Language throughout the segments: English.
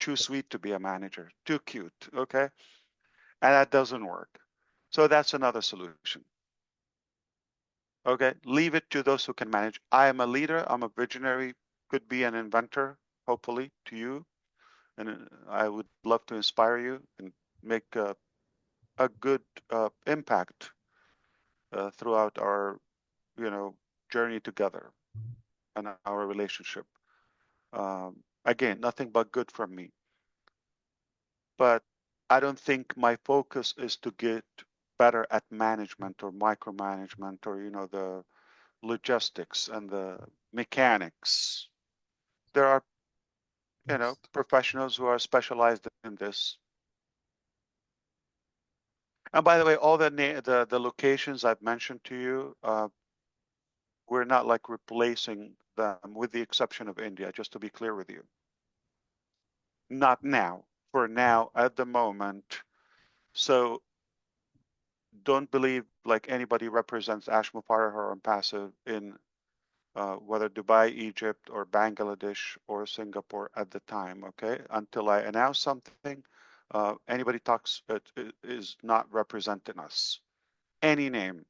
too sweet to be a manager, too cute, okay? And that doesn't work. So that's another solution. Okay, leave it to those who can manage. I am a leader, I'm a visionary, could be an inventor, hopefully, to you. And I would love to inspire you and make a good impact throughout our, journey together and our relationship. Again, nothing but good from me. But I don't think my focus is to get better at management or micromanagement or, the logistics and the mechanics. There are, professionals who are specialized in this. And by the way, all the locations I've mentioned to you, we're not like replacing them with the exception of India, just to be clear with you. Not now, for now, at the moment. So don't believe like anybody represents Ash Mufareh or Onpassive in whether Dubai, Egypt, or Bangladesh or Singapore at the time, okay? Until I announce something, anybody talks is not representing us. Any name.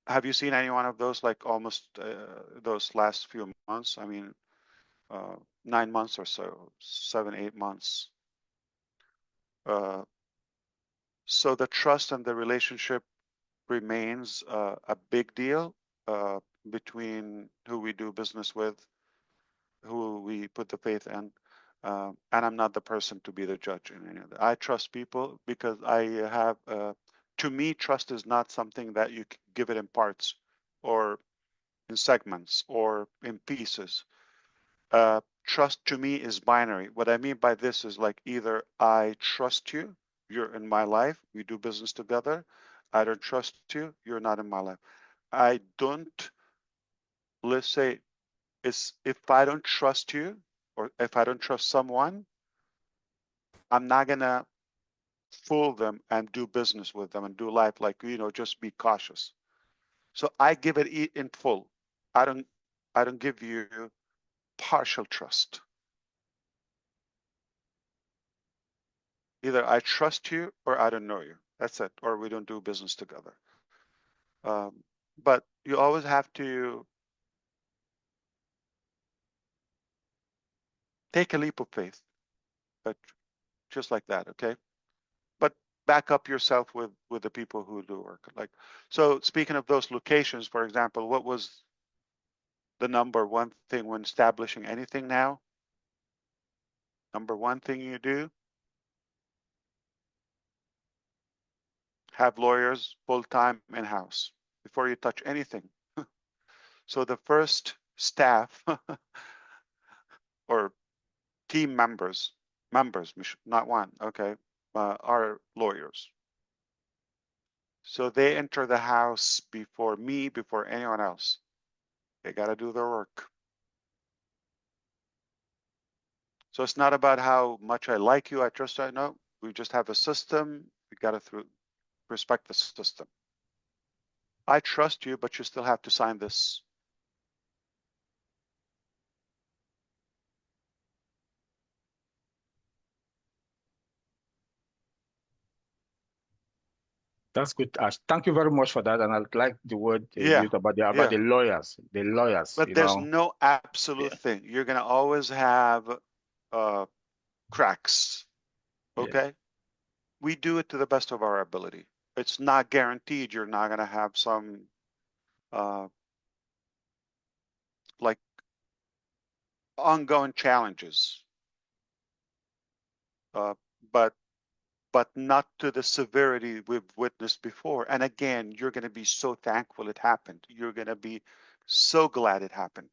Have you seen any one of those like almost those last few months? I mean, 9 months or so, 7, 8 months. So the trust and the relationship remains a big deal between who we do business with, who we put the faith in. And I'm not the person to be the judge in any of that. I trust people because I have, to me, trust is not something that you can give it in parts or in segments or in pieces. Trust to me is binary. What I mean by this is like either I trust you, you're in my life, we do business together. I don't trust you, you're not in my life. I don't, let's say, if I don't trust you or if I don't trust someone, I'm not gonna fool them and do business with them and do life like, just be cautious. So I give it in full. I don't give you partial trust. Either I trust you or I don't know you. That's it. Or we don't do business together. But you always have to take a leap of faith, but just like that, okay? But back up yourself with the people who do work. Like, so speaking of those locations, for example, what was the number one thing when establishing anything now? Number one thing you do? Have lawyers full-time in-house before you touch anything. So the first staff or team members, not one, okay, are lawyers. So they enter the house before me, before anyone else. They got to do their work. So it's not about how much I like you, I trust you. No, we just have a system. We got to respect the system. I trust you, but you still have to sign this. That's good, Ash. Thank you very much for that. And I like the word you Yeah, used about the yeah. lawyers. The lawyers, But there's no absolute thing. You're gonna always have cracks. Okay. Yeah. We do it to the best of our ability. It's not guaranteed you're not gonna have some like ongoing challenges. But not to the severity we've witnessed before. And again, you're going to be so thankful it happened. You're going to be so glad it happened.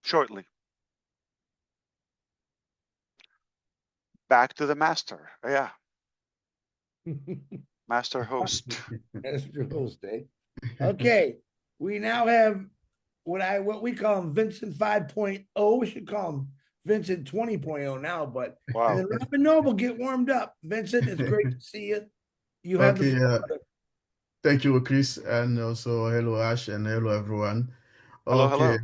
Shortly. Back to the master. Yeah. Master host. Master host, eh? Okay. We now have what we call him Vincent 5.0. We should call him Vincent 20.0 now, but Wow. and then Robin Noble get warmed up. Vincent, it's great to see you. You have Okay, the thank you, Chris, and also hello, Ash, and hello, everyone. Hello, Okay, hello.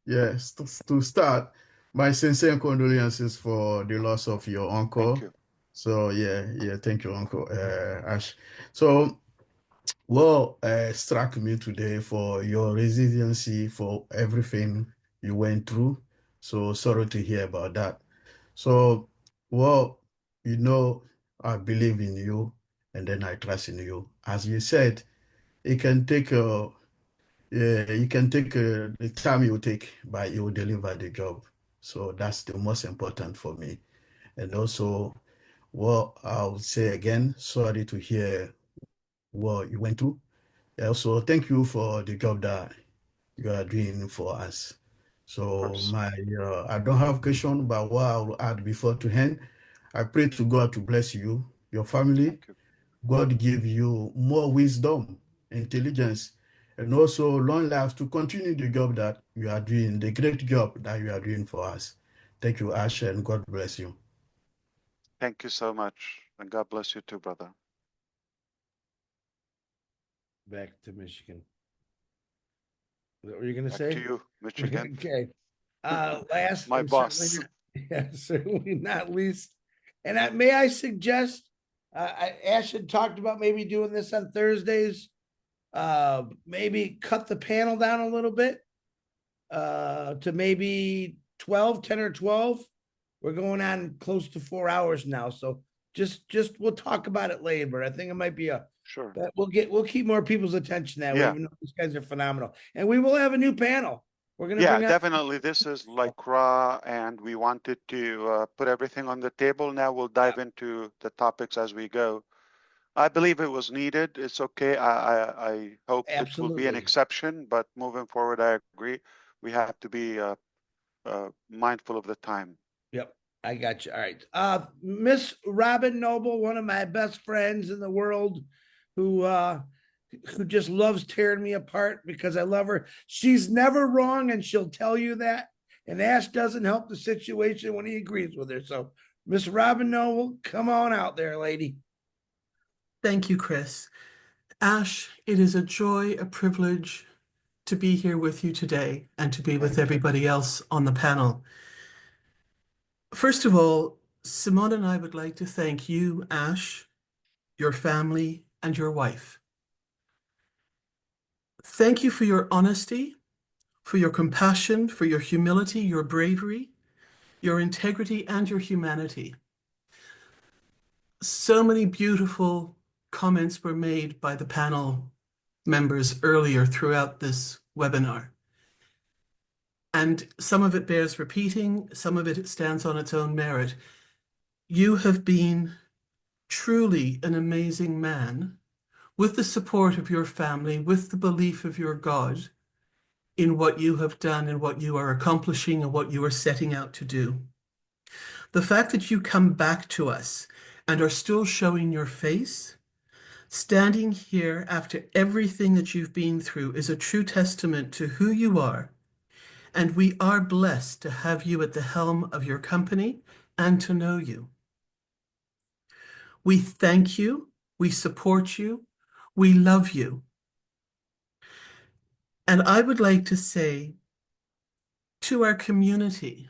yes, to start, my sincere condolences for the loss of your uncle. Thank you. So yeah, thank you, Uncle Ash. So what struck me today for your resiliency for everything you went through. So sorry to hear about that. So, well, you know, I believe in you, and then I trust in you. As you said, it can take yeah, you can take the time you take, but you will deliver the job. So that's the most important for me. And also, well, I would say again, sorry to hear what you went through. Also, thank you for the job that you are doing for us. Of So course. I don't have question, but what I will add before to end, I pray to God to bless you, your family. Thank you. God give you more wisdom, intelligence, and also long life to continue the job that you are doing, the great job that you are doing for us. Thank you, Ash, and God bless you. Thank you so much. And God bless you too, brother. Back to Michigan. Is that what you're gonna Back say? to you, Michigan. Okay. Last My and boss. certainly not least, and may I suggest, Ash had talked about maybe doing this on Thursdays. Maybe cut the panel down a little bit, to maybe 10 or 12. We're going on close to 4 hours now, so just we'll talk about it later. But I think it might be Sure. that we'll keep more people's attention that way, Yeah. even though these guys are phenomenal. And we will have a new panel. We're gonna Yeah, bring on definitely. This is like raw, and we wanted to put everything on the table. Now we'll dive into the topics as we go. I believe it was needed. It's okay. I hope it will be an absolutely. exception, but moving forward, I agree. We have to be mindful of the time. Yep, I got you. All right. Miss Robin Noble, one of my best friends in the world, who just loves tearing me apart because I love her. She's never wrong, and she'll tell you that. And Ash doesn't help the situation when he agrees with her. So, Miss Robin Noble, come on out there, lady. Thank you, Chris. Ash, it is a joy, a privilege to be here with you today and to be with Thank you. everybody else on the panel. First of all, Simone and I would like to thank you, Ash, your family, and your wife. Thank you for your honesty, for your compassion, for your humility, your bravery, your integrity, and your humanity. So many beautiful comments were made by the panel members earlier throughout this webinar. And some of it bears repeating, some of it stands on its own merit. You have been truly an amazing man, with the support of your family, with the belief of your God in what you have done and what you are accomplishing and what you are setting out to do. The fact that you come back to us and are still showing your face, standing here after everything that you've been through, is a true testament to who you are. And we are blessed to have you at the helm of your company and to know you. We thank you, we support you, we love you. And I would like to say to our community,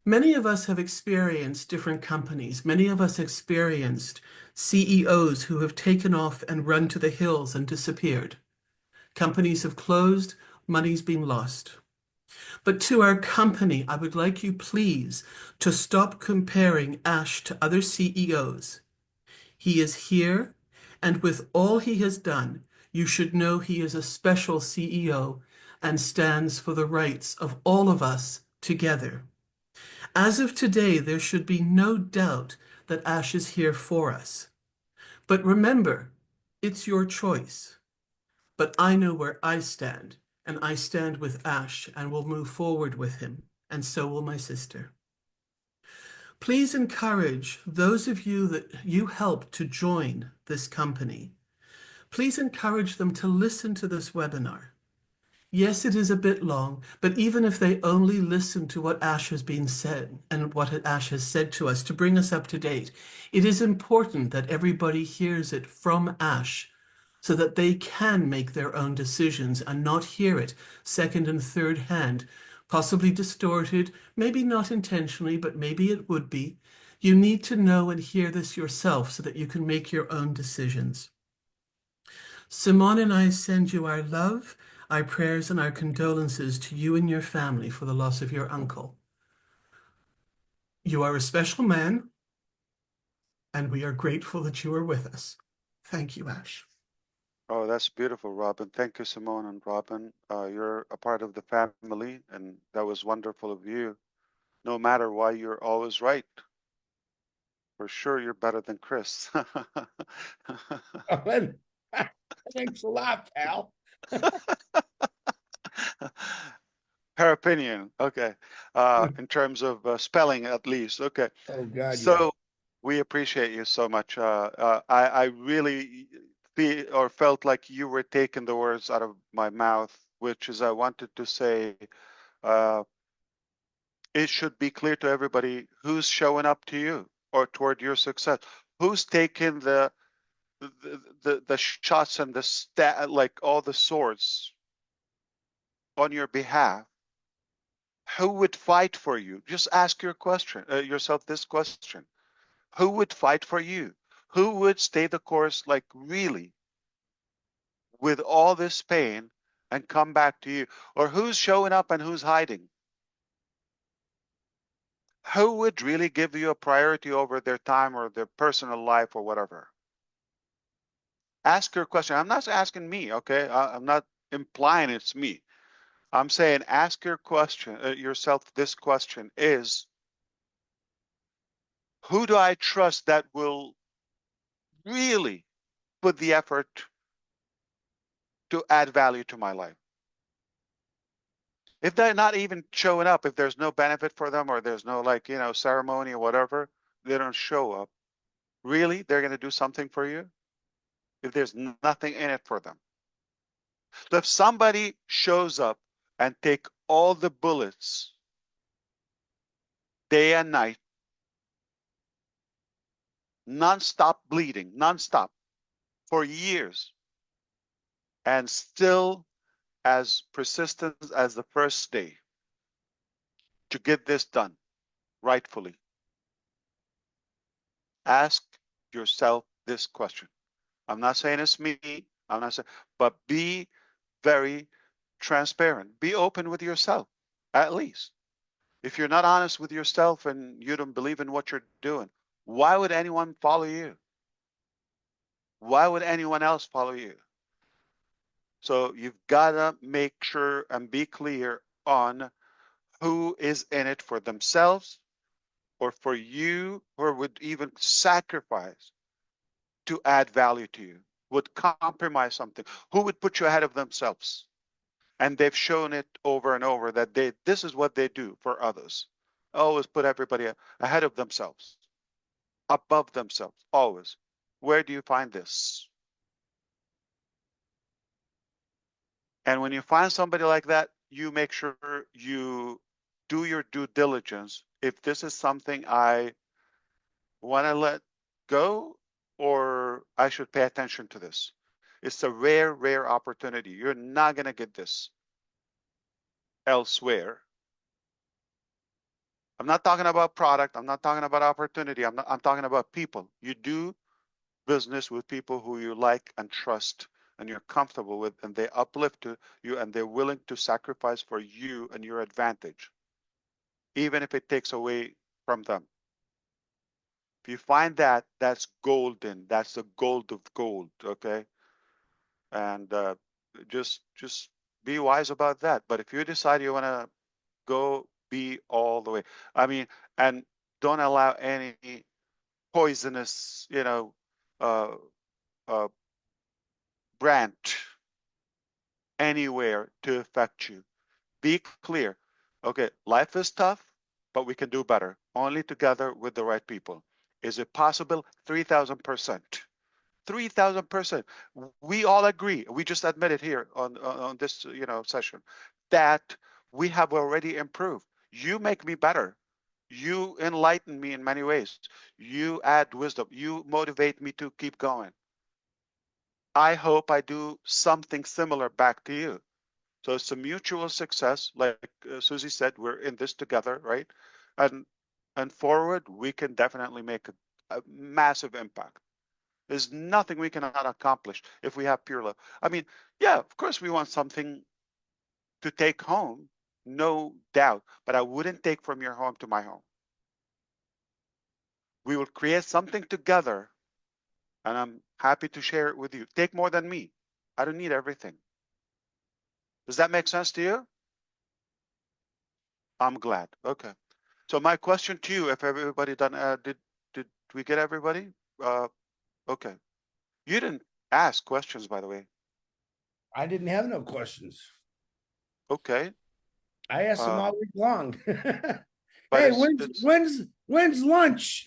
many of us have experienced different companies. Many of us experienced CEOs who have taken off and run to the hills and disappeared. Companies have closed, money's been lost. But to our company, I would like you please to stop comparing Ash to other CEOs. He is here, and with all he has done, you should know he is a special CEO and stands for the rights of all of us together. As of today, there should be no doubt that Ash is here for us. But remember, it's your choice. But I know where I stand, and I stand with Ash and will move forward with him, and so will my sister. Please encourage those of you that you help to join this company. Please encourage them to listen to this webinar. Yes, it is a bit long, but even if they only listen to what Ash has been said and what Ash has said to us to bring us up to date, it is important that everybody hears it from Ash so that they can make their own decisions and not hear it second and third hand possibly distorted, maybe not intentionally, but maybe it would be. You need to know and hear this yourself so that you can make your own decisions. Simone and I send you our love, our prayers, and our condolences to you and your family for the loss of your uncle. You are a special man, and we are grateful that you are with us. Thank you, Ash. Oh, that's beautiful, Robin. Thank you, Simone and Robin. You're a part of the family, and that was wonderful of you. No matter why, you're always right. For sure, you're better than Chris. Thanks a lot, pal. Her opinion. Okay. In terms of spelling, at least. Okay. Oh God, So yeah. we appreciate you so much. I really feel or felt like you were taking the words out of my mouth, which is I wanted to say, it should be clear to everybody who's showing up to you or toward your success, who's taking the shots and like all the swords on your behalf. Who would fight for you? Just ask yourself this question: who would fight for you? Who would stay the course, like really, with all this pain, and come back to you? Or who's showing up and who's hiding? Who would really give you a priority over their time or their personal life or whatever? Ask your question. I'm not asking me, okay? I'm not implying it's me. I'm saying ask your question yourself. This question is, who do I trust that will really put the effort to add value to my life? If they're not even showing up, if there's no benefit for them or there's no, like, ceremony or whatever, they don't show up. Really, they're going to do something for you if there's nothing in it for them. So if somebody shows up and take all the bullets day and night, non-stop bleeding, non-stop for years, and still as persistent as the first day to get this done rightfully, ask yourself this question. I'm not saying it's me, I'm not saying, but be very transparent. Be open with yourself, at least. If you're not honest with yourself and you don't believe in what you're doing, why would anyone follow you? Why would anyone else follow you? So you've got to make sure and be clear on who is in it for themselves or for you, or would even sacrifice to add value to you, would compromise something, who would put you ahead of themselves. And they've shown it over and over that this is what they do for others. Always put everybody ahead of themselves, above themselves, always. Where do you find this? And when you find somebody like that, you make sure you do your due diligence. If this is something I want to let go, or I should pay attention to this. It's a rare, rare opportunity. You're not going to get this elsewhere. I'm not talking about product. I'm not talking about opportunity. I'm talking about people. You do business with people who you like and trust and you're comfortable with, and they uplift you and they're willing to sacrifice for you and your advantage, even if it takes away from them. If you find that, that's golden. That's the gold of gold, okay? And just be wise about that. But if you decide you want to go, be all the way. I mean, and don't allow any poisonous, uh, uh, branch anywhere to affect you. Be clear. Okay, life is tough, but we can do better. Only together with the right people. Is it possible? 3,000%. 3,000%. We all agree. We just admitted here on this session that we have already improved. You make me better. You enlighten me in many ways. You add wisdom. You motivate me to keep going. I hope I do something similar back to you. So it's a mutual success. Like Susie said, we're in this together, right? And forward, we can definitely make a massive impact. There's nothing we cannot accomplish if we have pure love. I mean, yeah, of course we want something to take home, no doubt, but I wouldn't take from your home to my home. We will create something together, and I'm happy to share it with you. Take more than me. I don't need everything. Does that make sense to you? I'm glad. Okay. So my question to you, if everybody done, did we get everybody? Okay. You didn't ask questions, by the way. I didn't have no questions. Okay. I asked them all week long. But Hey, it's when's lunch?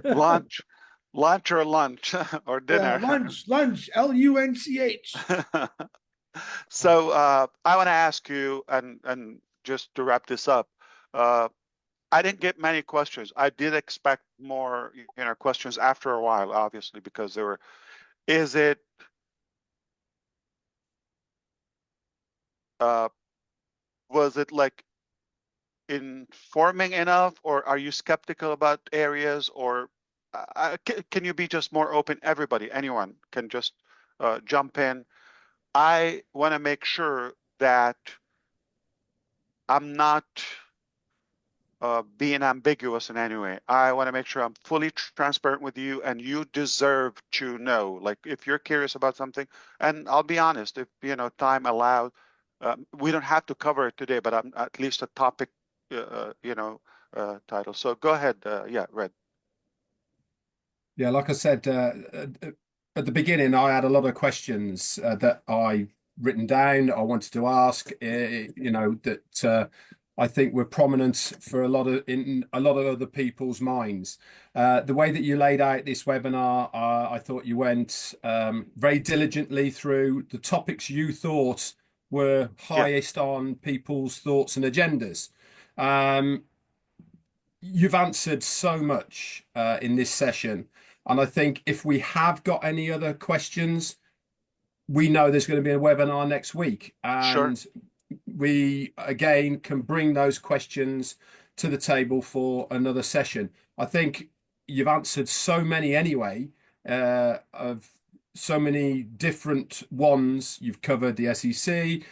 lunch, lunch or lunch or dinner. Lunch, LUNCH. So I want to ask you, and just to wrap this up, I didn't get many questions. I did expect more, questions after a while, obviously, because there were. Is it? Was it like informing enough, or are you skeptical about areas, or can you be just more open? Everybody, anyone can just jump in. I want to make sure that I'm not being ambiguous in any way. I want to make sure I'm fully transparent with you, and you deserve to know. Like if you're curious about something, and I'll be honest, if time allows, we don't have to cover it today, but I'm at least a topic, title. So go ahead. Yeah, Red. Yeah, like I said at the beginning, I had a lot of questions that I written down. I wanted to ask, that I think were prominent for in a lot of other people's minds. The way that you laid out this webinar, I thought you went very diligently through the topics you thought were highest on people's thoughts and agendas. You've answered so much in this session. And I think if we have got any other questions, we know there's going to be a webinar next week. And Sure. we, again, can bring those questions to the table for another session. I think you've answered so many anyway, of so many different ones. You've covered the SEC,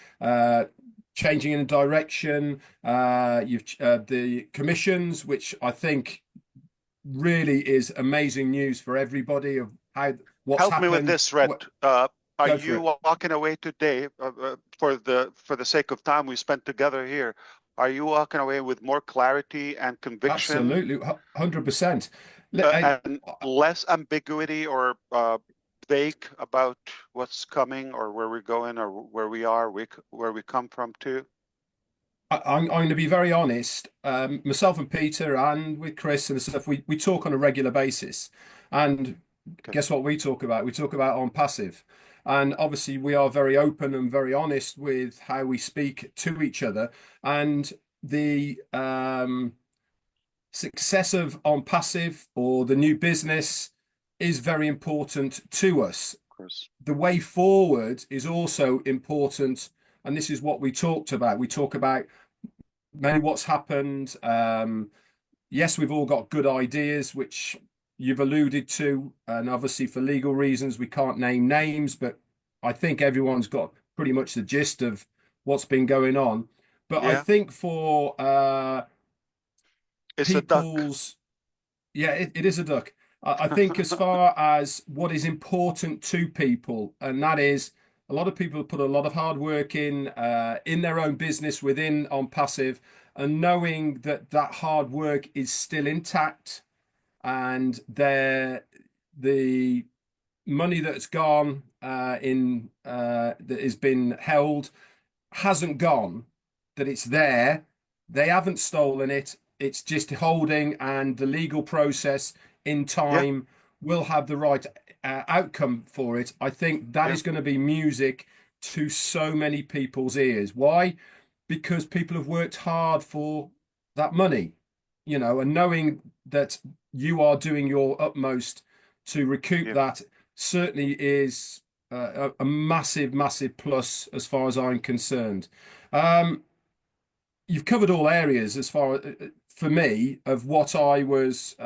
changing in direction, you've the commissions, which I think really is amazing news for everybody of what's Help happened. me with this, Red. Are you walking away today for the sake of time we spent together here? Are you walking away with more clarity and conviction? Absolutely, 100%. And less ambiguity or vague about what's coming or where we're going or where we are, where we come from too? I'm going to be very honest. Myself and Peter and with Chris and stuff, we talk on a regular basis. And guess what we talk about? We talk about Onpassive. And obviously we are very open and very honest with how we speak to each other. And the success of Onpassive or the new business is very important to us. Of course. The way forward is also important. And this is what we talked about. We talk about maybe what's happened. Yes, we've all got good ideas, which you've alluded to. And obviously for legal reasons, we can't name names, but I think everyone's got pretty much the gist of what's been going on. But I think for it's people's, it is a duck. I think as far as what is important to people, and that is a lot of people put a lot of hard work in their own business within Onpassive, and knowing that that hard work is still intact, and the money that's gone that has been held hasn't gone, that it's there. They haven't stolen it. It's just holding, and the legal process in time will have the right outcome for it. I think that is going to be music to so many people's ears. Why? Because people have worked hard for that money, and knowing that you are doing your utmost to recoup that certainly is a massive, massive plus as far as I'm concerned. You've covered all areas as far for me of what I was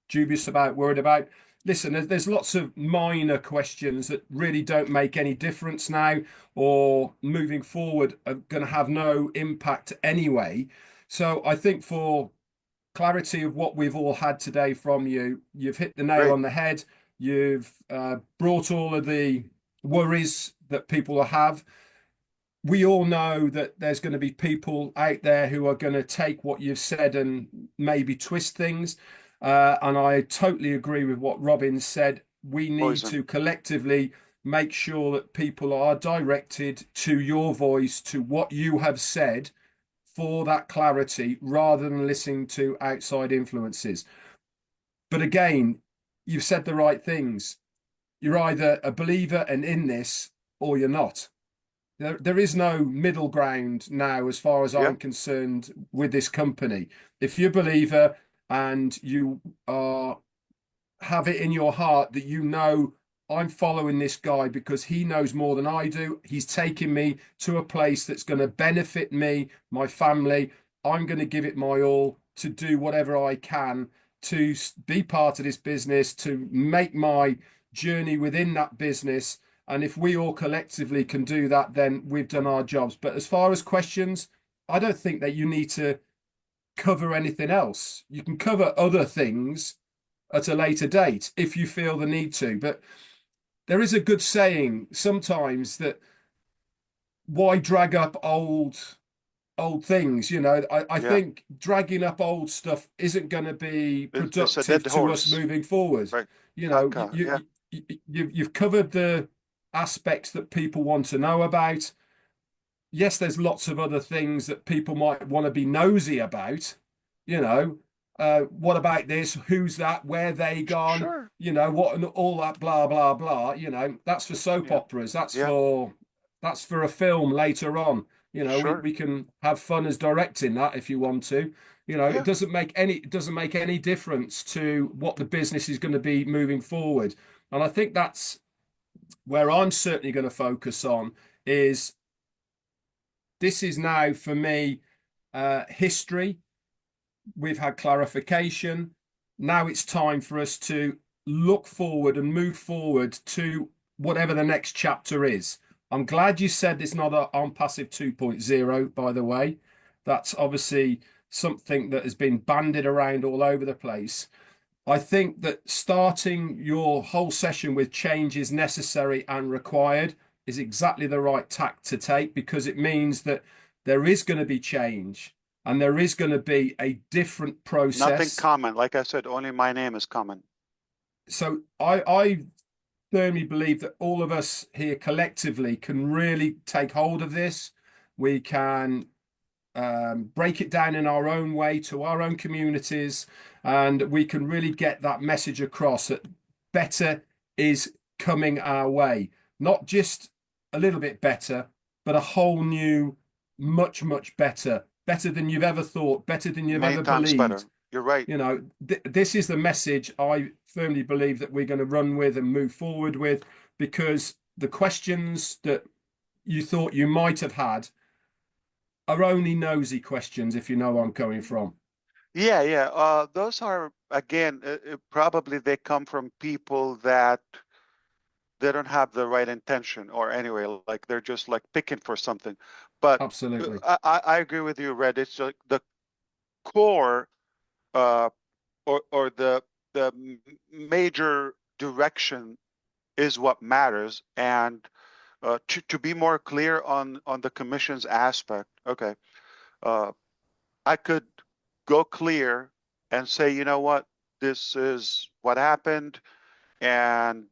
dubious about, worried about. Listen, there's lots of minor questions that really don't make any difference now, or moving forward are going to have no impact anyway. So I think for clarity of what we've all had today from you, you've hit the nail Great. on the head. You've brought all of the worries that people have. We all know that there's going to be people out there who are going to take what you've said and maybe twist things. And I totally agree with what Robin said. We need Poison. to collectively make sure that people are directed to your voice, to what you have said for that clarity, rather than listening to outside influences. But again, you've said the right things. You're either a believer and in this, or you're not. There is no middle ground now, as far as Yeah. I'm concerned, with this company. If you're a believer and you have it in your heart that you know I'm following this guy because he knows more than I do, he's taking me to a place that's going to benefit me, my family, I'm going to give it my all to do whatever I can to be part of this business, to make my journey within that business. And if we all collectively can do that, then we've done our jobs. But as far as questions, I don't think that you need to cover anything else. You can cover other things at a later date if you feel the need to. But there is a good saying sometimes that why drag up old things? I Yeah. think dragging up old stuff isn't going to be It's a dead productive to us horse. moving forward. Right. You Yeah. you've covered the aspects that people want to know about. Yes, there's lots of other things that people might want to be nosy about. What about this? Who's that? Where they gone? Sure. What and all that blah blah blah. That's for soap Yeah. operas. That's Yeah. for a film later on. Sure. We can have fun as directing that if you want to. Yeah. It doesn't make any difference to what the business is going to be moving forward. And I think that's where I'm certainly going to focus on is this is now for me history. We've had clarification. Now it's time for us to look forward and move forward to whatever the next chapter is. I'm glad you said it's not an Onpassive 2.0, by the way. That's obviously something that has been bandied around all over the place. I think that starting your whole session with change is necessary and required is exactly the right tack to take, because it means that there is going to be change and there is going to be a different Nothing process. common. Like I said, only my name is common. So I firmly believe that all of us here collectively can really take hold of this. We can break it down in our own way to our own communities, and we can really get that message across that better is coming our way. Not just a little bit better, but a whole new, much, much better than you've ever thought, better than you've Many ever times better. believed. You're right. This is the message I firmly believe that we're going to run with and move forward with, because the questions that you thought you might have had are only nosy questions, if you know where I'm coming from. Yeah. Those are, again, probably they come from people that they don't have the right intention, or anyway, like they're just like picking for something. But Absolutely. I agree with you, Red. It's like the core or the major direction is what matters. And to be more clear on the commission's aspect, okay, I could go clear and say, you know what, this is what happened, and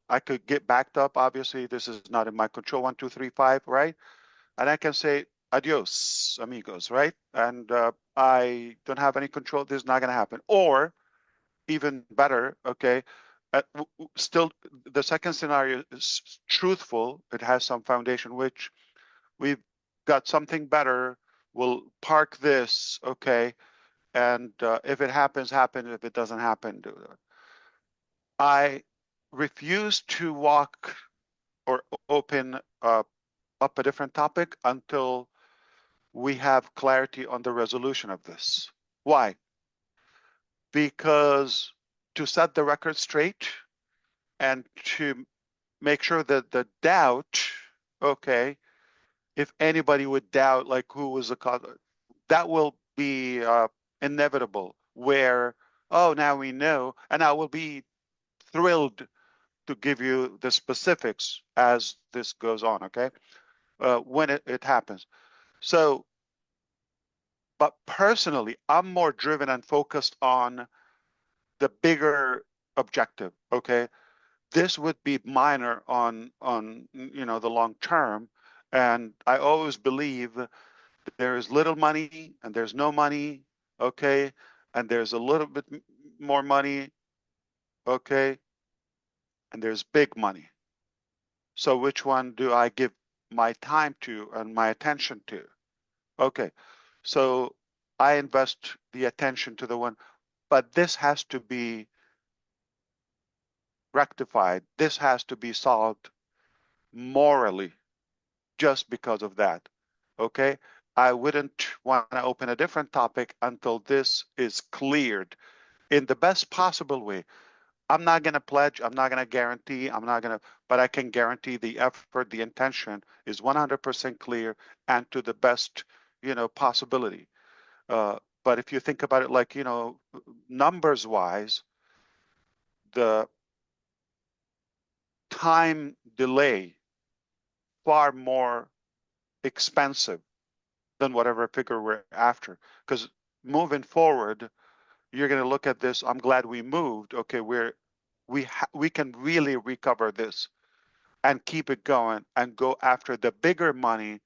I could get backed up. Obviously, this is not in my control. 1, 2, 3, 5, right? And I can say adios, amigos, right? And I don't have any control. This is not going to happen. Or even better, okay, still the second scenario is truthful. It has some foundation, which we've got something better. We'll park this, okay, and if it happens, happen. If it doesn't happen, do it. I refuse to walk or open up a different topic until we have clarity on the resolution of this. Why? Because to set the record straight and to make sure that the doubt, okay, if anybody would doubt like who was the cause, that will be inevitable where, oh, now we know, and I will be thrilled to give you the specifics as this goes on, okay, when it happens. So, but personally, I'm more driven and focused on the bigger objective, okay? This would be minor on the long term, and I always believe that there is little money and there's no money, okay, and there's a little bit more money, okay, and there's big money. So which one do I give my time to and my attention to? Okay, so I invest the attention to the one, but this has to be rectified. This has to be solved morally just because of that. Okay, I wouldn't want to open a different topic until this is cleared in the best possible way. I'm not going to pledge, I'm not going to guarantee, but I can guarantee the effort, the intention is 100% clear and to the best, possibility. But if you think about it like, numbers wise, the time delay far more expensive than whatever figure we're after. Because moving forward, you're going to look at this. I'm glad we moved. Okay, we can really recover this and keep it going and go after the bigger money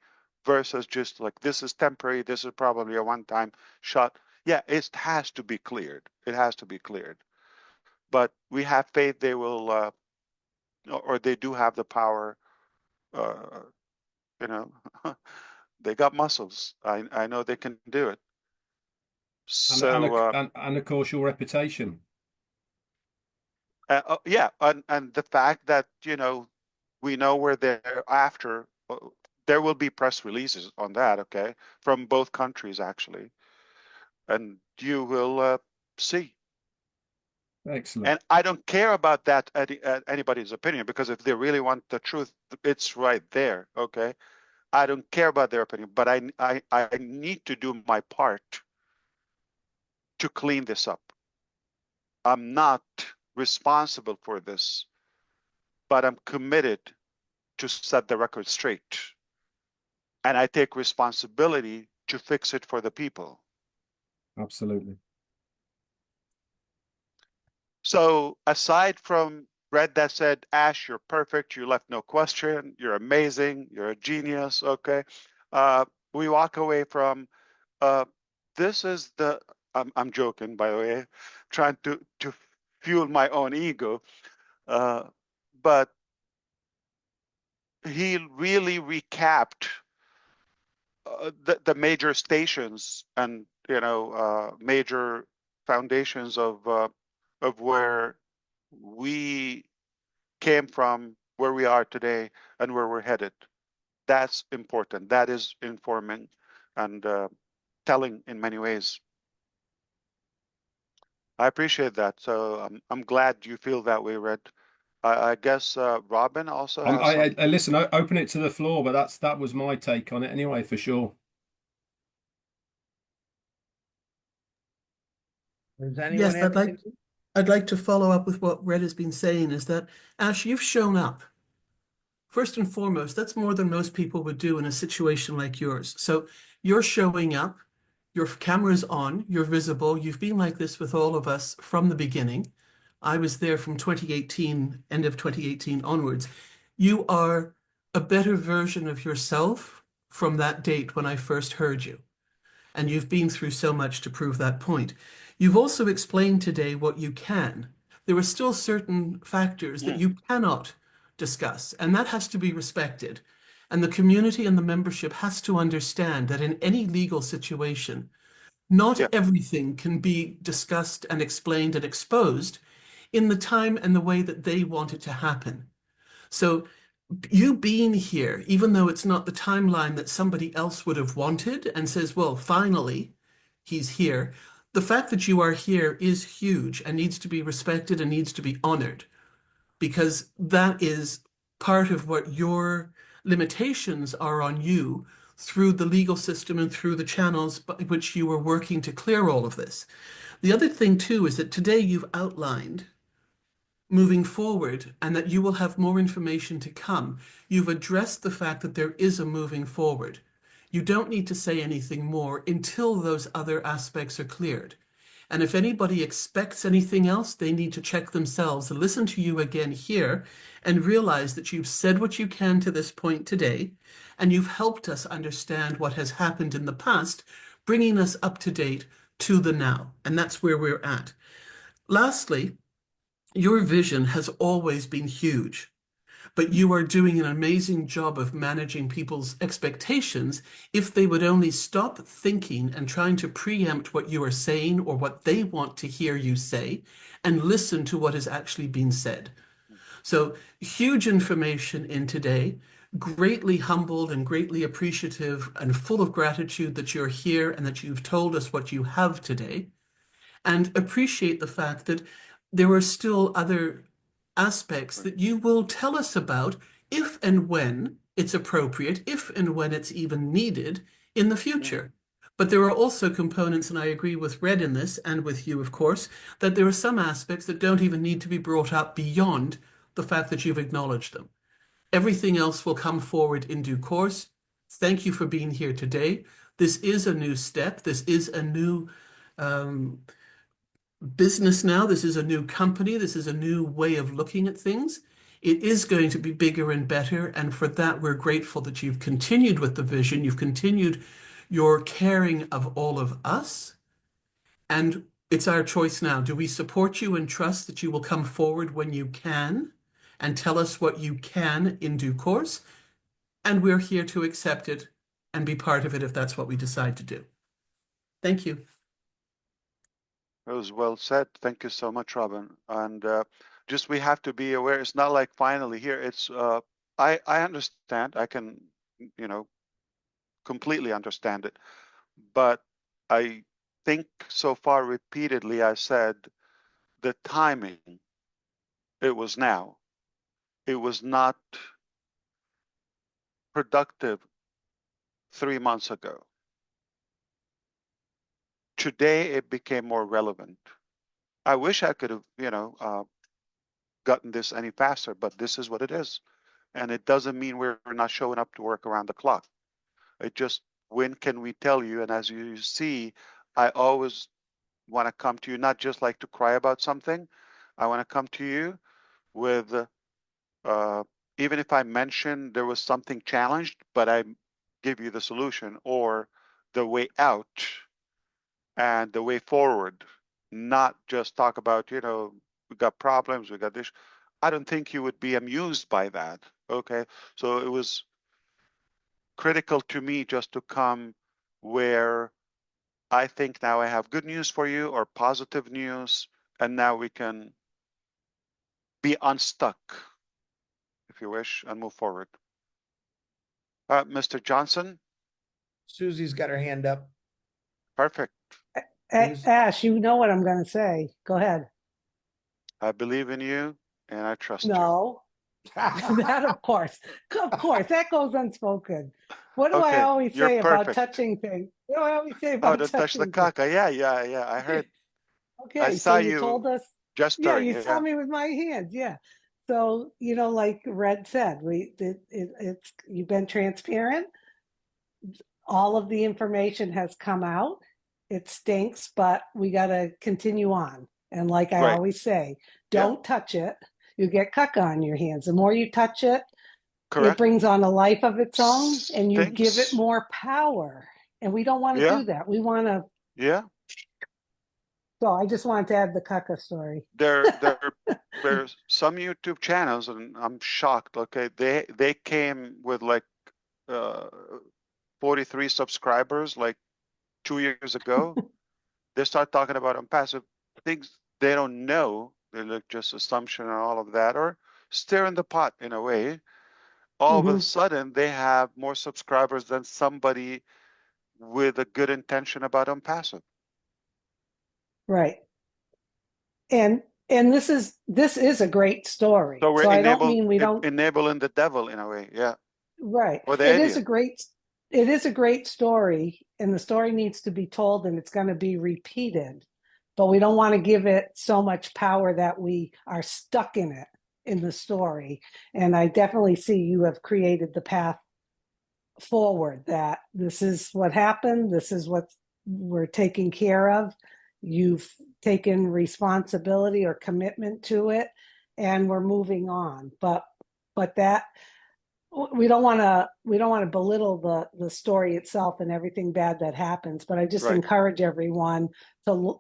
versus just like this is temporary. This is probably a one-time shot. Yeah, it has to be cleared. It has to be cleared. But we have faith they will, or they do have the power. Uh, you know, they got muscles. I know they can do it. So And of course your reputation. yeah, and the fact that we know where they're after. There will be press releases on that, okay, from both countries actually, and you will see. Excellent. And I don't care about that anybody's opinion because if they really want the truth, it's right there, okay. I don't care about their opinion, but I need to do my part to clean this up. I'm not responsible for this, but I'm committed to set the record straight. And I take responsibility to fix it for the people. Absolutely. So aside from Red that said, Ash, you're perfect, you left no question, you're amazing, you're a genius, okay? We walk away from, this is the, I'm joking, by the way, trying to fuel my own ego, but he really recapped the major stations and major foundations of where we came from, where we are today, and where we're headed. That's important. That is informing and telling in many ways. I appreciate that. So I'm glad you feel that way, Red. I guess Robin also has I listen. I open it to the floor, but that was my take on it anyway, for sure. Does anyone Yes, have I'd like to follow up with what Red has been saying is that, Ash, you've shown up. First and foremost, that's more than most people would do in a situation like yours. So you're showing up, your camera's on, you're visible. You've been like this with all of us from the beginning. I was there from 2018, end of 2018 onwards. You are a better version of yourself from that date when I first heard you. And you've been through so much to prove that point. You've also explained today what you can. There are still certain factors that you cannot discuss, and that has to be respected. And the community and the membership has to understand that in any legal situation, not everything can be discussed and explained and exposed in the time and the way that they want it to happen. So you being here, even though it's not the timeline that somebody else would have wanted and says, well, finally, he's here. The fact that you are here is huge and needs to be respected and needs to be honored, because that is part of what your limitations are on you through the legal system and through the channels by which you are working to clear all of this. The other thing, too, is that today you've outlined moving forward and that you will have more information to come. You've addressed the fact that there is a moving forward. You don't need to say anything more until those other aspects are cleared. And if anybody expects anything else, they need to check themselves, listen to you again here, and realize that you've said what you can to this point today, and you've helped us understand what has happened in the past, bringing us up to date to the now. And that's where we're at. Lastly, your vision has always been huge, but you are doing an amazing job of managing people's expectations if they would only stop thinking and trying to preempt what you are saying or what they want to hear you say and listen to what is actually being said. So huge information in today, greatly humbled and greatly appreciative and full of gratitude that you're here and that you've told us what you have today, and appreciate the fact that there are still other aspects that you will tell us about if and when it's appropriate, if and when it's even needed in the future. But there are also components, and I agree with Red in this, and with you, of course, that there are some aspects that don't even need to be brought up beyond the fact that you've acknowledged them. Everything else will come forward in due course. Thank you for being here today. This is a new step. This is a new business now. This is a new company. This is a new way of looking at things. It is going to be bigger and better. And for that, we're grateful that you've continued with the vision. You've continued your caring of all of us. And it's our choice now. Do we support you and trust that you will come forward when you can and tell us what you can in due course? And we're here to accept it and be part of it if that's what we decide to do. Thank you. That was well said. Thank you so much, Robin. And just we have to be aware. It's not like finally here. It's I understand. I can, you know, completely understand it. But I think so far repeatedly I said the timing. It was now. It was not productive 3 months ago. Today it became more relevant. I wish I could have, you know, gotten this any faster, but this is what it is. And it doesn't mean we're not showing up to work around the clock. It just, when can we tell you? And as you see, I always want to come to you, not just like to cry about something. I want to come to you with, even if I mention there was something challenged, but I give you the solution or the way out and the way forward, not just talk about, you know, we got problems, we got this. I don't think you would be amused by that. Okay. So it was critical to me just to come where I think now I have good news for you or positive news, and now we can be unstuck, if you wish, and move forward. Mr. Johnson, Susie's got her hand up. perfect. Ash, you know what I'm going to say. Go ahead. I believe in you and I trust you. No, that of course, that goes unspoken. What do I Okay, always you're say about perfect. touching things? What do I always say Oh, about don't touch the touching things? caca. Yeah. I heard. I Okay, saw so you you told us, gesturing. you saw me with my hands, yeah. So, you know, like Red said, it's you've been transparent. All of the information has come out. It stinks, but we got to continue on. And like I Right. always say, Yeah. don't touch it. You get caca on your hands. The more you touch it, it Correct. brings on a life of its own and you give it Stinks. more power. And we don't want to Yeah. do that. We want to. Yeah. So I just wanted to add the caca story. There's some YouTube channels, and I'm shocked. Okay, they came with like 43 subscribers like 2 years ago. They start talking about Onpassive things. They don't know They look just assumption and all of that, or stir in the pot in a way. All of a Mhm. sudden, they have more subscribers than somebody with a good intention about Onpassive. Right. And this is a great story. So we're So I don't mean we don't. enabling the devil in a way, yeah, Right. or the idiot. It is a great story, and the story needs to be told, and it's going to be repeated. But we don't want to give it so much power that we are stuck in it in the story. And I definitely see you have created the path forward, that this is what happened, this is what we're taking care of. You've taken responsibility or commitment to it, and we're moving on. But that we don't want to belittle the story itself and everything bad that happens. But I just Right. encourage everyone to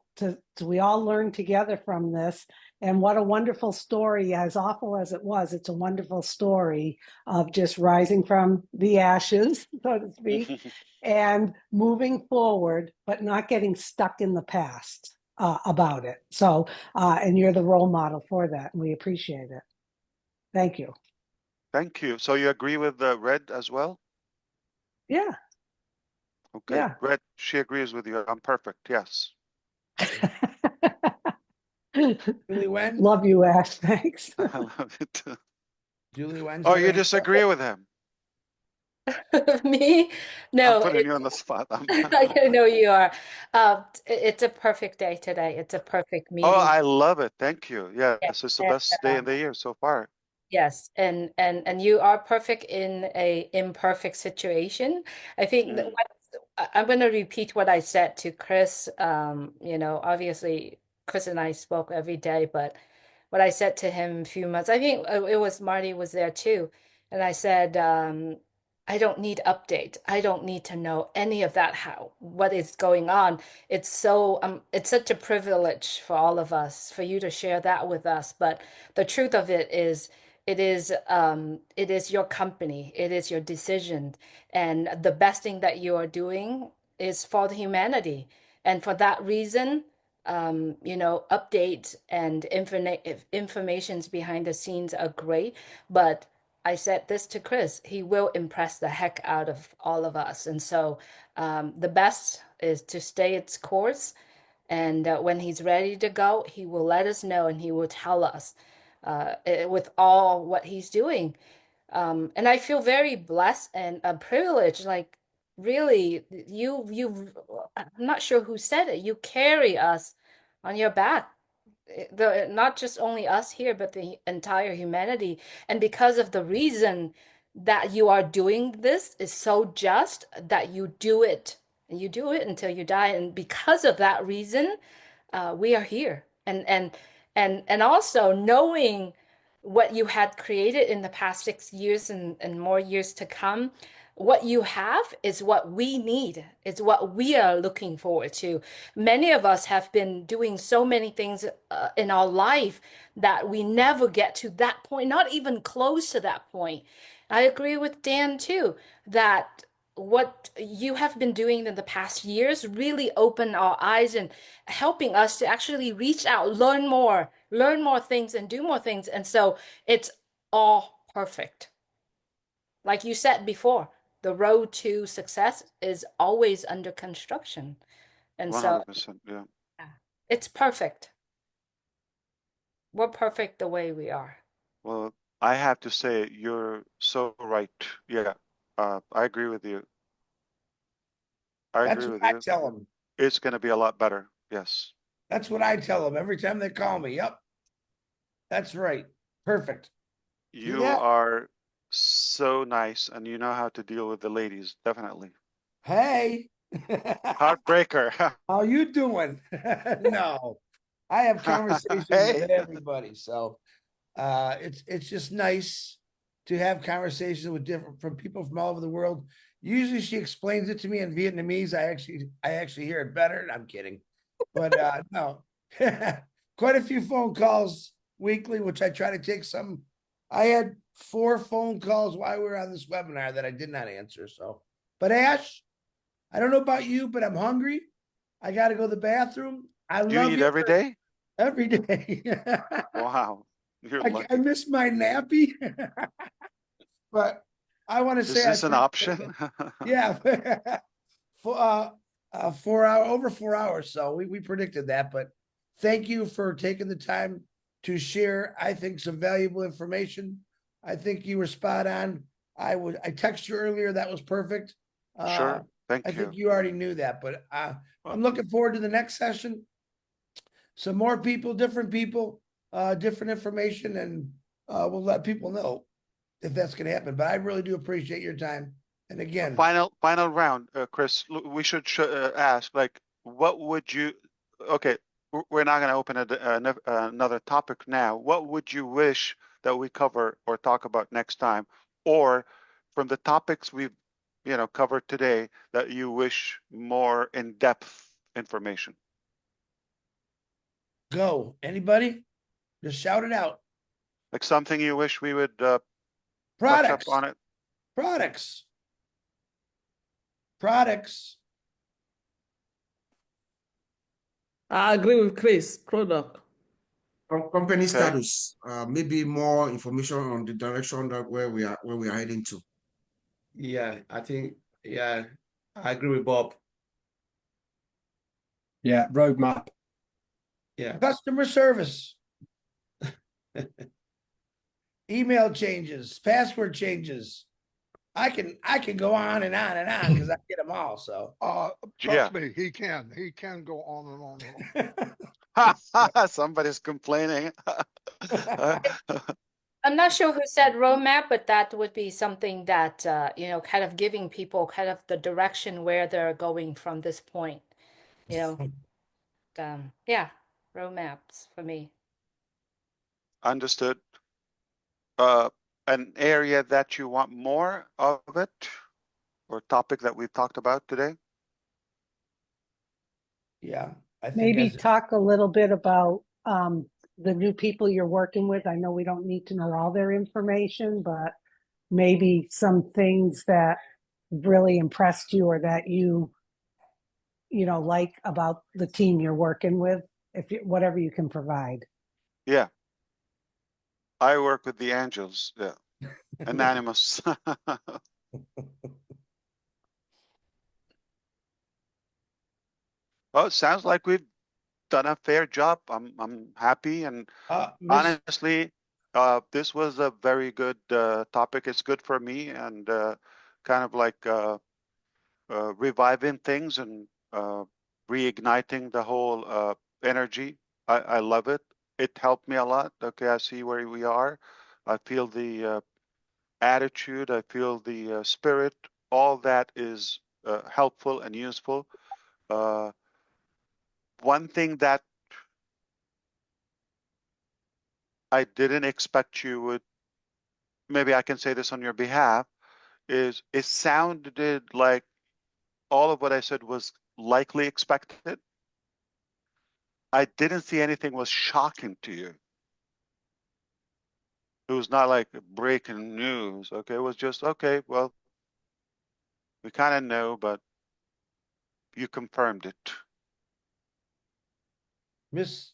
we all learn together from this. And what a wonderful story, as awful as it was, it's a wonderful story of just rising from the ashes, so to speak, and moving forward, but not getting stuck in the past about it. So, and you're the role model for that, and we appreciate it. Thank you. Thank you. So you agree with Red as well? Yeah. Okay. Yeah. Red, she agrees with you. I'm perfect. Yes. Julie Wen? Love you, Ash. Thanks. I love it too. Julie Wen's Oh, have you any- disagree with him? Me? I'm No, putting you on the spot. I know you are. It's a perfect day today. It's a perfect Oh, meeting. I love it. Thank you. Yeah, Yes, it's the and, best day in the year so far. yes, and you are perfect in a imperfect situation. I think that Mm. I'm going to repeat what I said to Chris. Obviously, Chris and I spoke every day, but what I said to him a few months, I think it was Marty was there too. And I said, I don't need update. I don't need to know any of that, what is going on. It's such a privilege for all of us, for you to share that with us. But the truth of it is, it is your company, it is your decision, and the best thing that you are doing is for the humanity. And for that reason, updates and informations behind the scenes are great, but I said this to Chris, he will impress the heck out of all of us. And so the best is to stay its course. And when he's ready to go, he will let us know and he will tell us with all what he's doing. And I feel very blessed and privileged. Like, really, I'm not sure who said it. You carry us on your back, not just only us here, but the entire humanity. And because of the reason that you are doing this is so just that you do it, and you do it until you die. And because of that reason, we are here. And also knowing what you had created in the past 6 years and more years to come, what you have is what we need. It's what we are looking forward to. Many of us have been doing so many things in our life that we never get to that point, not even close to that point. I agree with Dan too, that what you have been doing in the past years really opened our eyes and helping us to actually reach out, learn more things and do more things. And so it's all perfect. Like you said before, the road to success is always under construction. And so 100%. Yeah. it's perfect. We're perfect the way we are. Well, I have to say you're so right. Yeah. I agree with you. I That's agree what with I you. tell them. It's going to be a lot better. Yes. That's what I tell them every time they call me. Yep. That's right. Perfect. You Yeah. are so nice and you know how to deal with the ladies. Definitely. Hey. Heartbreaker. How you doing? No. I have conversations Hey. with everybody. So it's just nice to have conversations with from people from all over the world. Usually she explains it to me in Vietnamese. I actually hear it better. I'm kidding. But no. Quite a few phone calls weekly, which I try to take some. I had 4 phone calls while we were on this webinar that I did not answer. So, but Ash, I don't know about you, but I'm hungry. I got to go to the bathroom. I Do you love eat you. every day? every day. Wow, you're I lucky. miss my nappy, but I want to Is say I this an option? yeah, for 4 hour over 4 hours. So we predicted that, but thank you for taking the time to share. I think some valuable information. I think you were spot on. I texted you earlier. That was perfect. Sure. I Thank think you. you already knew that, but Well, I'm looking forward to the next session. Some more people, different information, and we'll let people know if that's going to happen. But I really do appreciate your time. And again, final round, Chris. We should ask, like, what would you? Okay, we're not going to open another topic now. What would you wish that we cover or talk about next time, or from the topics we've covered today that you wish more in-depth information? go. Anybody? Just shout it out. Like something you wish we would touch up Products. on it. Products. Products. I agree with Chris. Product. Company Okay. status, maybe more information on the direction that where we are heading to. Yeah, I think, yeah, I agree with Bob. Yeah, roadmap. Yeah. Customer service. Email changes, password changes. I can go on and on and on because I get them all. So Trust me, he can go on and on and on. Somebody's complaining. I'm not sure who said roadmap, but that would be something that, kind of giving people kind of the direction where they're going from this point, yeah, roadmaps for me. Understood. An area that you want more of it, or topic that we've talked about today? yeah, I think Maybe as talk a little bit about the new people you're working with. I know we don't need to know all their information, but maybe some things that really impressed you or that you like about the team you're working with, whatever you can provide. Yeah. I work with the angels. Yeah. Anonymous. Well, it sounds like we've done a fair job. I'm happy, and honestly, this was a very good topic. It's good for me, and kind of like reviving things and reigniting the whole energy. I love it. It helped me a lot. Okay, I see where we are. I feel the attitude. I feel the spirit. All that is helpful and useful. One thing that I didn't expect you would, maybe I can say this on your behalf, is it sounded like all of what I said was likely expected. I didn't see anything was shocking to you. It was not like breaking news. Okay, it was just, okay, well, we kind of know, but you confirmed it. Miss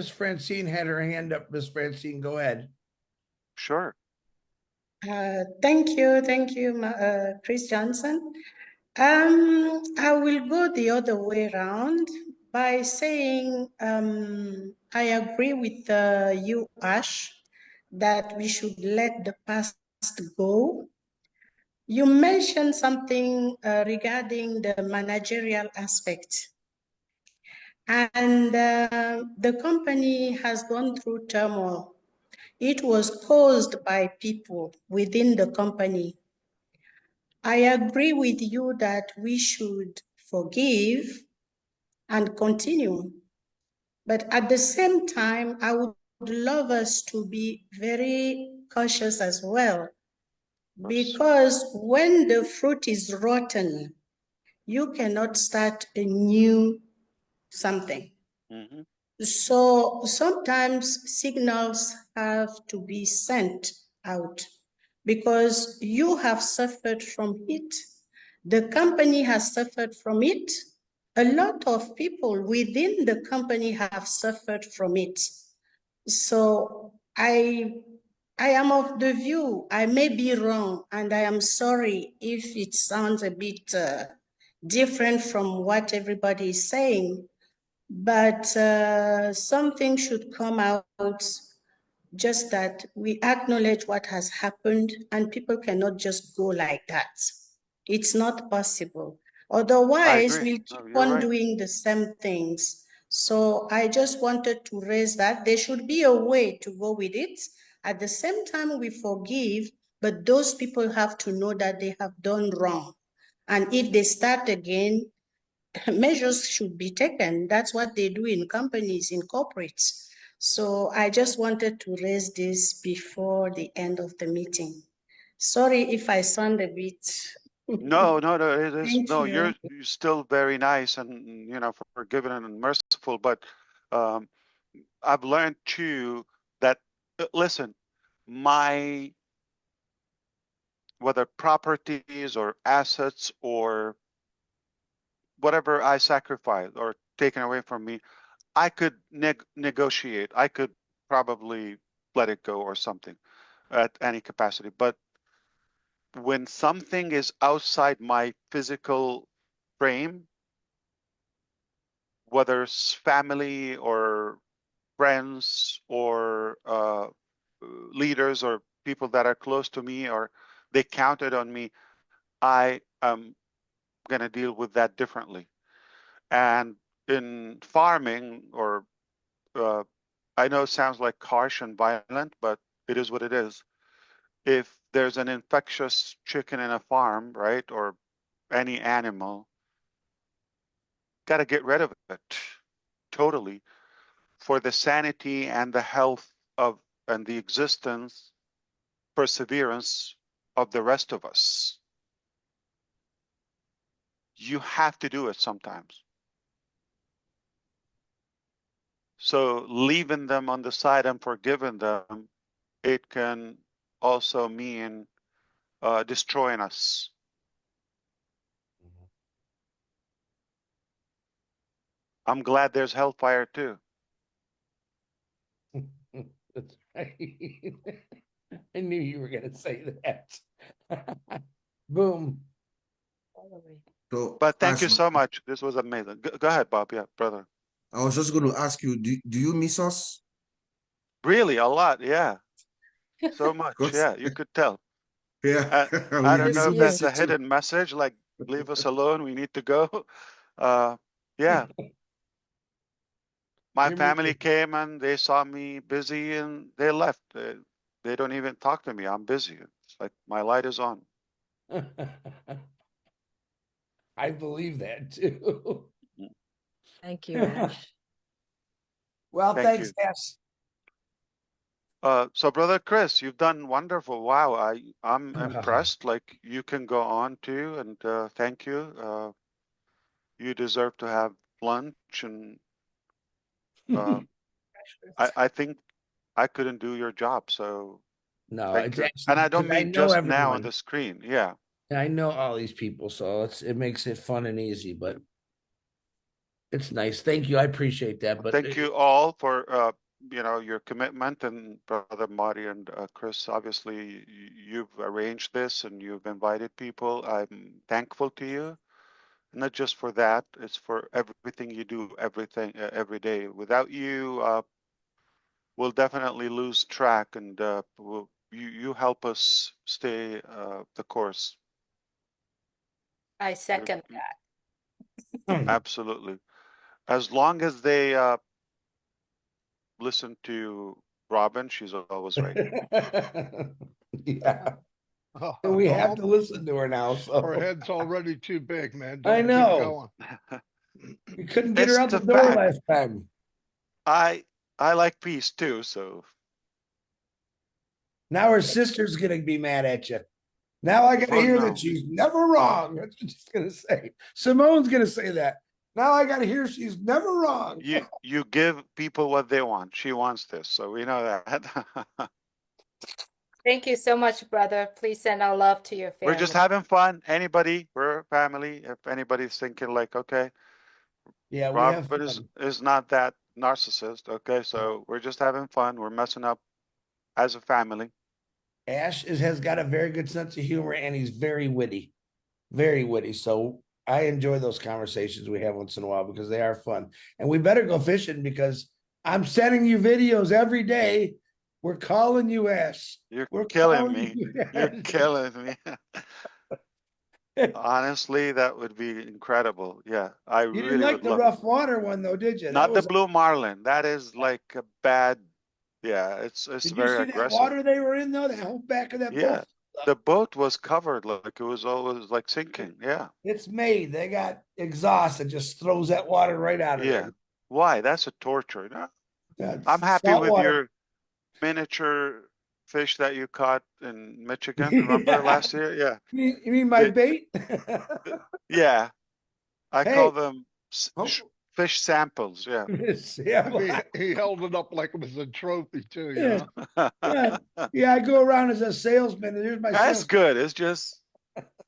Francine had her hand up. Miss Francine, go ahead. Sure. Thank you, Chris Johnson. I will go the other way around by saying I agree with you, Ash, that we should let the past go. You mentioned something regarding the managerial aspect. And the company has gone through turmoil. It was caused by people within the company. I agree with you that we should forgive and continue. But at the same time, I would love us to be very cautious as well. Because when the fruit is rotten, you cannot start a new something. Mm-hmm. So sometimes signals have to be sent out because you have suffered from it. The company has suffered from it. a lot of people within the company have suffered from it. So I am of the view, I may be wrong, and I am sorry if it sounds a bit different from what everybody is saying, but something should come out, just that we acknowledge what has happened, and people cannot just go like that. It's not possible. I Otherwise, agree. we'll No, keep you're on right. doing the same things. So I just wanted to raise that. There should be a way to go with it. At the same time, we forgive, but those people have to know that they have done wrong. And if they start again, measures should be taken. That's what they do in companies, in corporates. So I just wanted to raise this before the end of the meeting. Sorry if I sound a bit. No, it is Thank no. you. You're still very nice and forgiving and merciful. But um, I've learned too that listen, my whether properties or assets or whatever I sacrifice or taken away from me, I could negotiate. I could probably let it go or something at any capacity. But when something is outside my physical frame, whether it's family or friends or leaders or people that are close to me or they counted on me, I am going to deal with that differently. And in farming, or I know it sounds like harsh and violent, but it is what it is. If there's an infectious chicken in a farm, right, or any animal, got to get rid of it totally for the sanity and the health of and the existence, perseverance of the rest of us. You have to do it sometimes. So leaving them on the side and forgiving them, it can also mean destroying us. I'm glad there's hellfire too. That's right. I knew you were going to say that. Boom. So But thank you as so much. This was amazing. Go ahead, Bob. Yeah, brother. I was just going to ask you, do you miss us? Really, a lot. Yeah, so much. Because Yeah, you could tell. yeah, I we don't know Miss if do you. miss that's you a too. hidden message, like leave us alone. We need to go. Yeah, my You're family missing. came and they saw me busy and they left. They don't even talk to me. I'm busy. It's like my light is on. I believe that too. Thank you, Ash. Well, Thank thanks, you. Ash. So brother Chris, you've done wonderful. Wow, I'm impressed. Like you can go on too, and thank you. You deserve to have lunch, and I think I couldn't do your job. So No, thank it's you. actually And I because don't I mean know just now on everyone. the screen. Yeah. And I know all these people, so it makes it fun and easy, but it's nice. Thank you. I appreciate that. But Thank you all for your commitment, and brother Marty and Chris. Obviously, you've arranged this and you've invited people. I'm thankful to you. Not just for that, it's for everything you do, every day. Without you, we'll definitely lose track, and you help us stay the course. I second that. Absolutely. As long as they listen to Robin, she's always right. yeah, Oh, and we have well, to listen to her now. our So head's already too big, man. I Don't keep know going. we couldn't get her It's out the a door fact. last time. I like peace too, so Now her sister's gonna be mad at you. Now I gotta oh hear that no. she's never wrong. That's what she's gonna say. Simone's gonna say that. Now I gotta hear she's never wrong. You give people what they want. She wants this, so we know that. Thank you so much, brother. Please send our love to your We're just family. having fun. Anybody, we're family. If anybody's thinking like, okay, Yeah, we have Robert fun. is not that narcissist. Okay, so we're just having fun. We're messing up as a family. Has got a very good sense of humor and he's very witty. Very witty. So I enjoy those conversations we have once in a while because they are fun. And we better go fishing because I'm sending you videos every day. We're calling you, Ash. We're Killing calling me. you, You're Ash. killing me. Honestly, that would be incredible. Yeah, I You didn't really like would the love it. rough water one though, did you? That Not the was. blue marlin. That is like a bad. Yeah, it's Did you very see that aggressive. water they were in though? The whole back of that Yeah, boat. the boat was covered like it was always like sinking. Yeah, It's made. They got exhaust that just throws that water right out of yeah. there. Why? That's a torture. No, That's I'm happy salt with water. your miniature fish that you caught in Michigan. Remember last year? Yeah. You mean my The- bait? Yeah, I Hey. call them Oh. fish samples. Yeah. He held it up like it was a trophy too, you Yeah. know? Yeah, I go around as a salesman. And here's my That's sales. good. It's just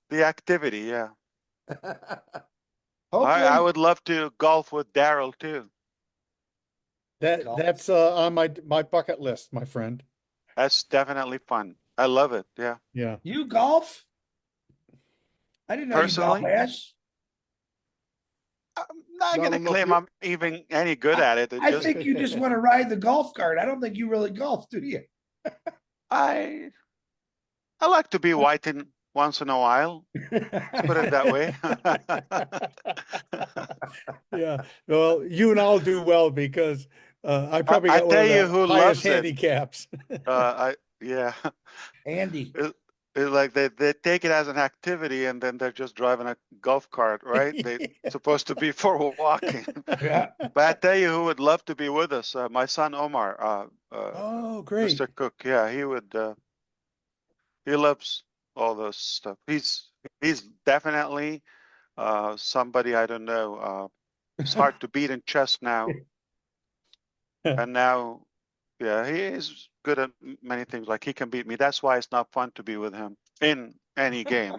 the activity. Yeah. I Hopefully, would love to golf with Daryl too. That's on my bucket list, my friend. That's definitely fun. I love it. Yeah. Yeah. you golf? I didn't know Personally, you golf, Ash. I'm not I gonna don't know if claim you- I'm even any good at it. It I just think you just want to ride the golf cart. I don't think you really golf, do you? I like to be whiting once in a while. Let's put it that way. Yeah. Well, you and I'll do well because I probably I got one tell of you the who highest loves it. handicaps. Yeah. Andy. It's like they take it as an activity and then they're just driving a golf cart, right? They're supposed to be for walking. Yeah. But I tell you who would love to be with us. My son Omar, Oh, great. Mr. Cook. Yeah, he would. He loves all this stuff. He's definitely somebody I don't know. It's hard to beat in chess now, and now, yeah, he is good at many things. Like he can beat me. That's why it's not fun to be with him in any game.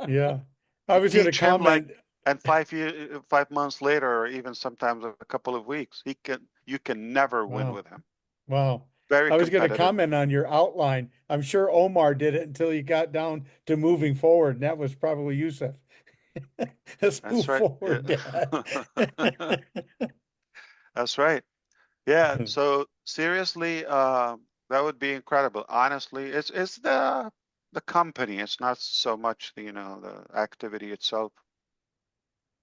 Yeah. I was going to Teach him like, comment. and 5 months later, or even sometimes a couple of weeks, you can never win Wow. with him. Wow. Very I was going to competitive. comment on your outline. I'm sure Omar did it until he got down to moving forward, and that was probably Yusuf. Let's That's move right. forward, Yeah. Dad. That's right. Yeah. So seriously, that would be incredible. Honestly, it's the company. It's not so much the the activity itself.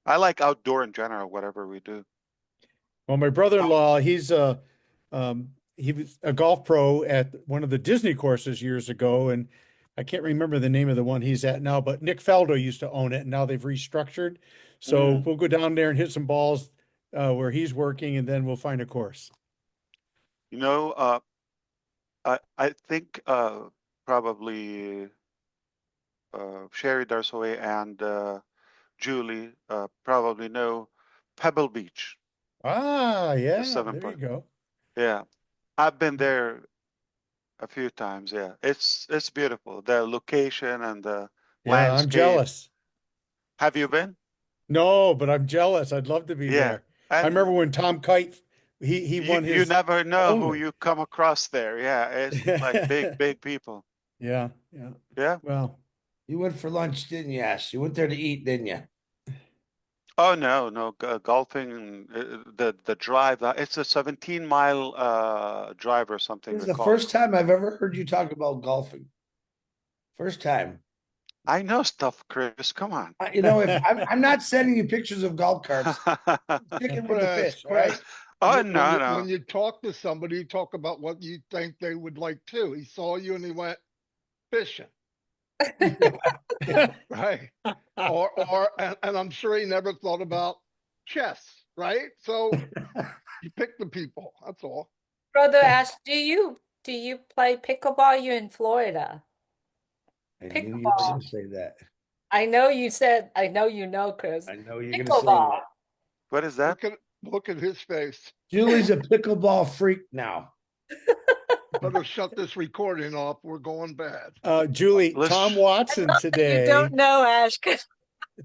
I like outdoor in general, whatever we do. Well, my brother-in-law, he was a golf pro at one of the Disney courses years ago, and I can't remember the name of the one he's at now, but Nick Faldo used to own it, and now they've restructured. So we'll go down there and hit some balls where he's working, and then we'll find a course. You know, I think probably Sherry Darsoy and Julie probably know Pebble Beach. Ah, The yeah, Southern there you part. go. Yeah, I've been there a few times. Yeah, it's beautiful. The location and the Yeah, landscape. I'm jealous. Have you been? No, but I'm jealous. I'd love to be Yeah, there. I and remember when Tom Kite, he won you his never know who own. you come across there. Yeah, it's like big people. Yeah. Yeah. Well, You went for lunch, didn't you, Ash? You went there to eat, didn't you? Oh no, golfing. The drive. It's a 17-mile drive or something. This is they the call it. first time I've ever heard you talk about golfing. First time. I know stuff, Chris. Come on. You know, if I'm not sending you pictures of golf carts, sticking with the fish, all right? Oh When no. when you talk to somebody, you talk about what you think they would like too. He saw you and he went fishing, right? And I'm sure he never thought about chess, right? So you pick the people. That's all. Brother Ash, do you play pickleball? You in Florida? I knew you were going to say that. I know you said. I know you know, Chris. I know you're going to say Pickleball. that. What is that? Look at his face. Julie's a pickleball freak now. Better shut this recording off. We're going bad. Julie, Tom Watson today. You don't know, Ash. 'Cause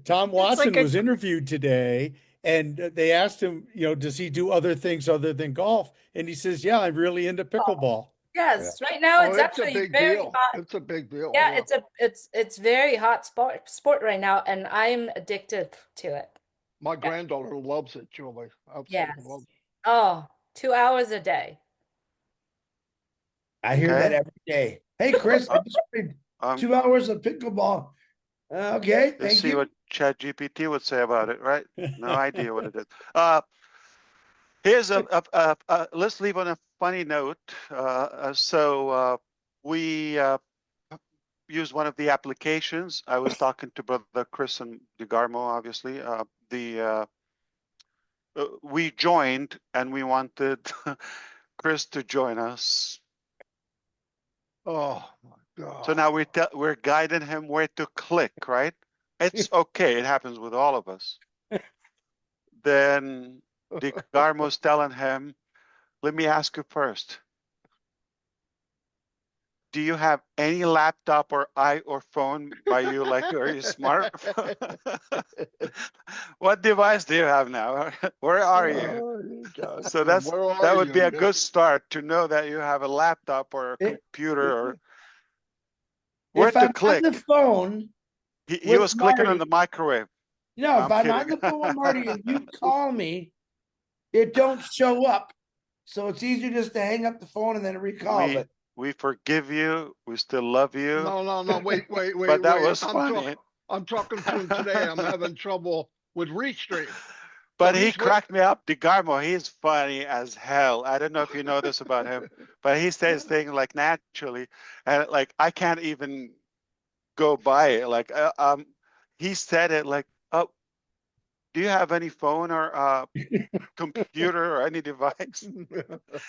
Tom it's like Watson was interviewed today, And they asked him, does he do other things other than golf? And he says, yeah, I'm really into pickleball. Yes, right now Oh, it's it's a actually big very deal. hot. It's a big deal. Yeah, Yeah. it's very hot sport right now, and I'm addicted to it. My granddaughter loves it, Julie. Yes. Absolutely loves it. Oh, 2 hours a day. I hear that Okay. every day. Hey, Chris, I just played Um, 2 hours of pickleball. Okay, let's thank see you. what ChatGPT would say about it, right? No idea what it is. Here's let's leave on a funny note. We use one of the applications. I was talking to Brother Chris and DeGarmo, obviously. We joined and we wanted Chris to join us. Oh my God. So now we're guiding him where to click, right? It's okay. It happens with all of us. Then DeGarmo's telling him, let me ask you first. Do you have any laptop or phone by you? Like, are you smart? What device do you have now? Where are you? Oh, you guys. So Where are that would be you? a good start to know that you have a laptop or a computer or where If to I'm on click. the phone He with was clicking on Marty, the microwave. no, I'm if I'm on kidding. the phone with Marty and you call me, it don't show up. So it's easier just to hang up the phone and then recall. But We forgive you. We still love you. No. Wait. But that was funny. I'm talking to him today. I'm having trouble with Restream. But he cracked me up. DeGarmo, he's funny as hell. I don't know if you know this about him, but he says things like naturally, and like I can't even go by it. Like he said it like, "Oh, do you have any phone or computer or any device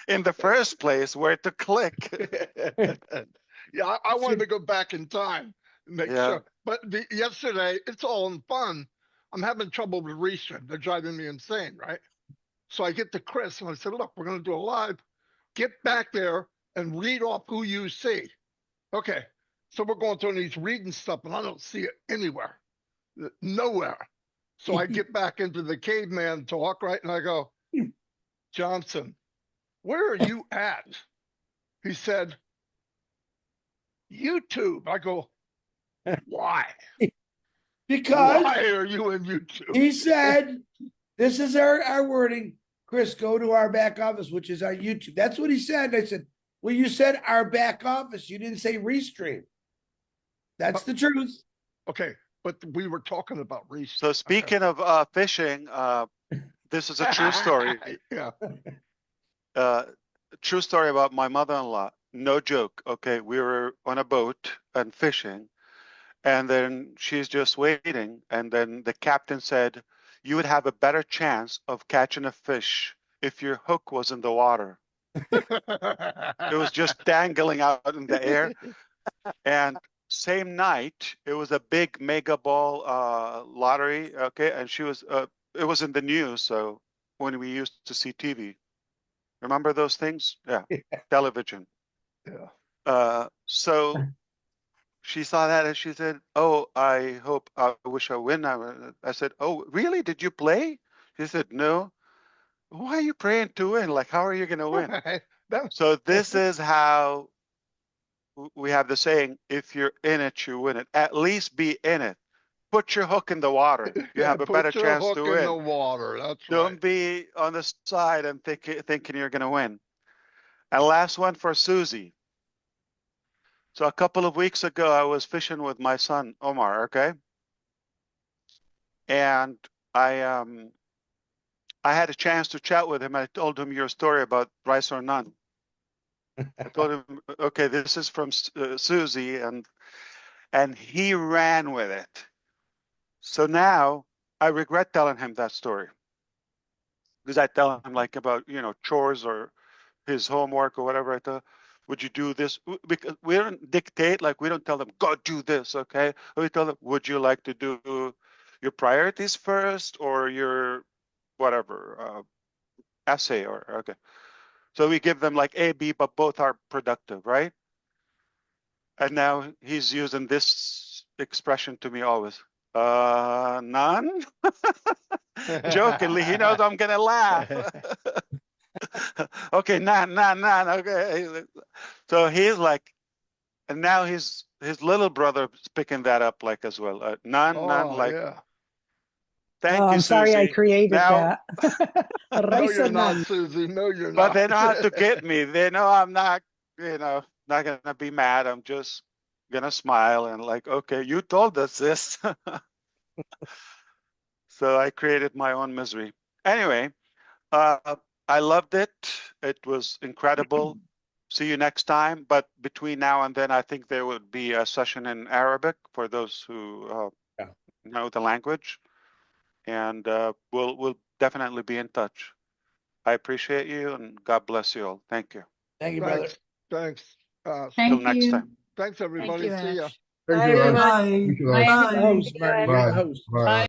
in the first place where to click?" Yeah, I wanted to go back in time and make Yeah. sure. But yesterday, it's all in fun. I'm having trouble with Restream. They're driving me insane, right? So I get to Chris and I said, look, we're going to do a live. Get back there and read off who you see. Okay. So we're going through and he's reading stuff and I don't see it anywhere, nowhere. So I get back into the caveman talk, right? And I go, Johnson, where are you at? He said, YouTube. I go, why? because Why are you in YouTube? he said, this is our wording. Chris, go to our back office, which is our YouTube. That's what he said. I said, well, you said our back office. You didn't say Restream. That's the truth. Okay, but we were talking about Restream. So speaking of fishing, this is a true story. Yeah. True story about my mother-in-law. No joke. Okay, we were on a boat and fishing, and then she's just waiting. And then the captain said, "You would have a better chance of catching a fish if your hook was in the water." It was just dangling out in the air. And same night, it was a big mega ball lottery. Okay, and she was. It was in the news. So when we used to see TV. Remember those things? Yeah, television. Yeah. So she saw that and she said, "Oh, I wish I win." I said, "Oh, really? Did you play?" She said, "No." Why are you praying to win? Like, how are you going to win? So this is how we have the saying: if you're in it, you win it. At least be in it. Put your hook in the water. You have a better chance to Put your win. hook in the water. That's Don't right. be on the side and thinking you're going to win. And last one for Susie. So a couple of weeks ago, I was fishing with my son, Omar, okay? And I had a chance to chat with him. I told him your story about rice or none. I told him, okay, this is from Susie, and he ran with it. So now I regret telling him that story because I tell him like about, chores or his homework or whatever. I thought, would you do this? Because we don't dictate, like we don't tell them, go do this, okay? We tell them, would you like to do your priorities first or your whatever essay or okay? So we give them like A, B, but both are productive, right? And now he's using this expression to me always. None. Jokingly, he knows I'm gonna laugh. Okay, none. Okay. So he's like, and now his little brother is picking that up like as well. None, like. Yeah. Thank Oh, you, I'm sorry I Susie. created Now, that. No, Raisa you're not, none. Susie. No, you're but not. they know how to get me. They know I'm not, not gonna be mad. I'm just gonna smile and like, okay, you told us this. So I created my own misery. Anyway, I loved it. It was incredible. See you next time. But between now and then, I think there would be a session in Arabic for those who know the language, and we'll definitely be in touch. I appreciate you, and God bless you all. Thank you. Thank you, brother. Thanks. Till next time. Thanks, everybody. you, See ya. Ash. Thank Bye, you, Ash. everyone. Thank you, Ash. Bye. Host, Marty, you're the Bye. host. Bye.